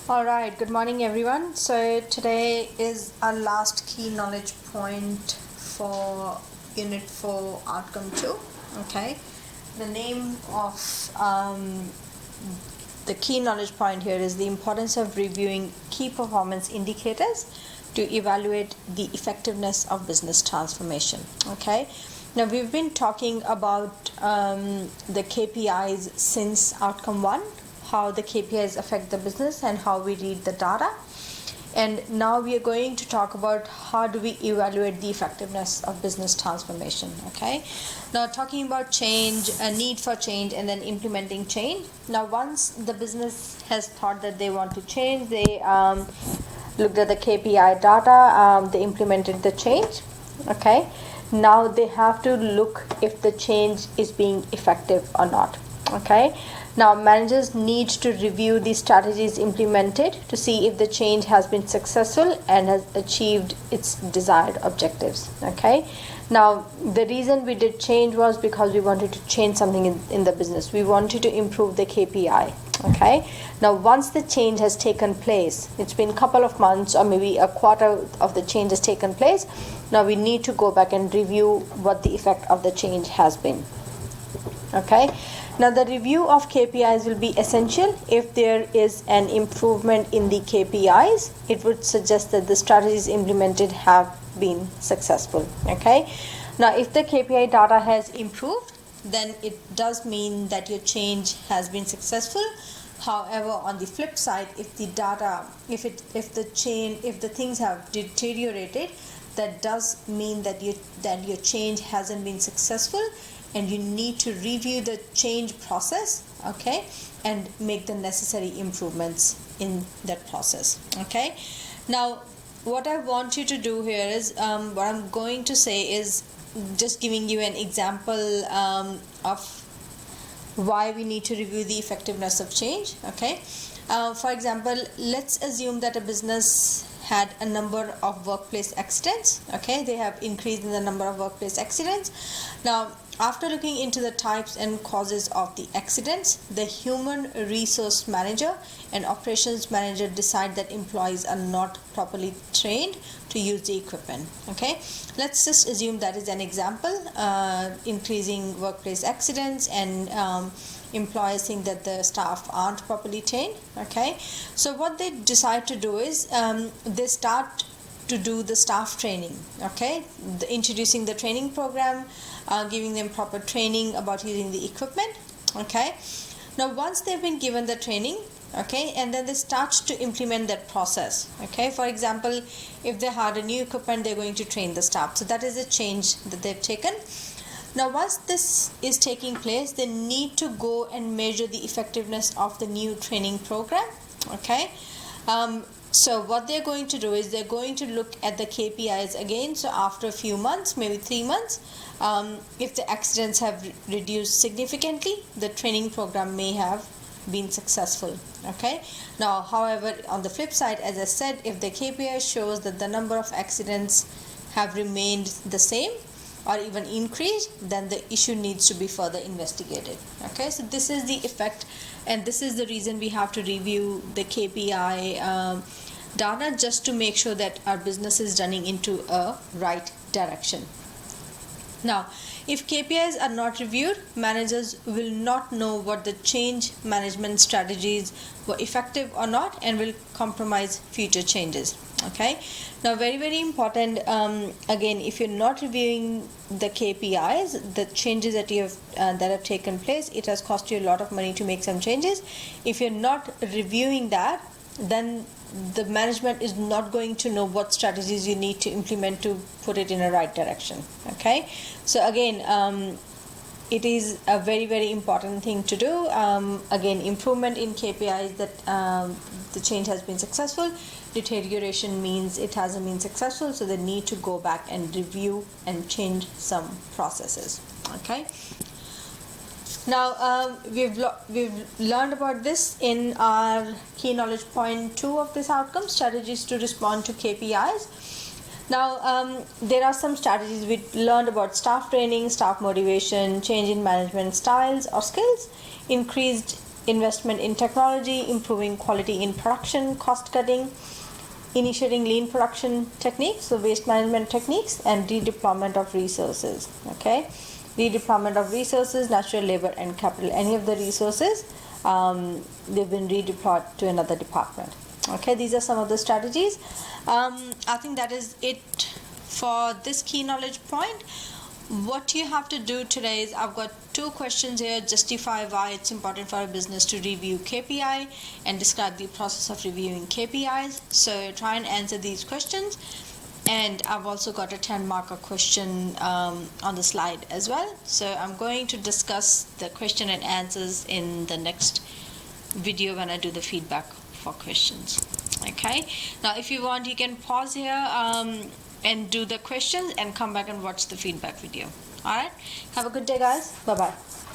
Alright, good morning everyone. So today is our last key knowledge point for Unit 4 Outcome 2. Okay, the name of the key knowledge point here is the importance of reviewing key performance indicators to evaluate the effectiveness of business transformation. Okay, now we've been talking about the KPIs since Outcome 1, how the KPIs affect the business and how we read the data. And now we are going to talk about how do we evaluate the effectiveness of business transformation. Okay, now talking about change, a need for change, and then implementing change. Now once the business has thought that they want to change, they looked at the KPI data, they implemented the change. Okay, now they have to look if the change is being effective or not. Okay, now managers need to review the strategies implemented to see if the change has been successful and has achieved its desired objectives. Okay, now the reason we did change was because we wanted to change something in the business. We wanted to improve the KPI. Okay, now once the change has taken place, it's been a couple of months or maybe a quarter of the change has taken place. Now we need to go back and review what the effect of the change has been. Okay, now the review of KPIs will be essential. If there is an improvement in the KPIs, it would suggest that the strategies implemented have been successful. Okay, now if the KPI data has improved, then it does mean that your change has been successful. However, on the flip side, if the data, if the things have deteriorated, that does mean that your change hasn't been successful, and you need to review the change process, okay, and make the necessary improvements in that process. Okay, now what I want you to do here is what I'm going to say is just giving you an example of why we need to review the effectiveness of change. Okay, for example, let's assume that a business had a number of workplace accidents. Okay, they have increased in the number of workplace accidents. Now after looking into the types and causes of the accidents, the human resource manager and operations manager decide that employees are not properly trained to use the equipment. Okay, let's just assume that is an example, increasing workplace accidents, and employees think that the staff aren't properly trained. Okay, so what they decide to do is they start to do the staff training. Okay, introducing the training program, giving them proper training about using the equipment. Okay, now once they've been given the training, okay, and then they start to implement that process. Okay, for example, if they had a new equipment, they're going to train the staff. So that is a change that they've taken. Now once this is taking place, they need to go and measure the effectiveness of the new training program. Okay, so what they're going to do is they're going to look at the KPIs again. So after a few months, maybe 3 months, if the accidents have reduced significantly, the training program may have been successful. Okay, now however, on the flip side, as I said, if the KPI shows that the number of accidents have remained the same or even increased, then the issue needs to be further investigated. Okay, so this is the effect, and this is the reason we have to review the KPI data, just to make sure that our business is running into a right direction. Now, if KPIs are not reviewed, managers will not know what the change management strategies were effective or not, and will compromise future changes. Okay, now very important, again, if you're not reviewing the KPIs, the changes that you have that have taken place, it has cost you a lot of money to make some changes. If you're not reviewing that, then the management is not going to know what strategies you need to implement to put it in a right direction. Okay, so again, it is a very important thing to do. Again, improvement in KPIs, that the change has been successful. Deterioration means it hasn't been successful, so they need to go back and review and change some processes. Okay, now we've learned about this in our key knowledge point 2 of this outcome, strategies to respond to KPIs. Now there are some strategies. We learned about staff training, staff motivation, change in management styles or skills, increased investment in technology, improving quality in production, cost cutting, initiating lean production techniques, so waste management techniques, and redeployment of resources. Okay, redeployment of resources, natural labor and capital. Any of the resources, they've been redeployed to another department. Okay, these are some of the strategies. I think that is it for this key knowledge point. What you have to do today is, I've got 2 questions here. Justify why it's important for a business to review KPI, and describe the process of reviewing KPIs. So try and answer these questions. And I've also got a 10-marker question on the slide as well. So I'm going to discuss the question and answers in the next video when I do the feedback for questions. Okay, now if you want, you can pause here and do the questions and come back and watch the feedback video. All right, have a good day, guys. Bye bye.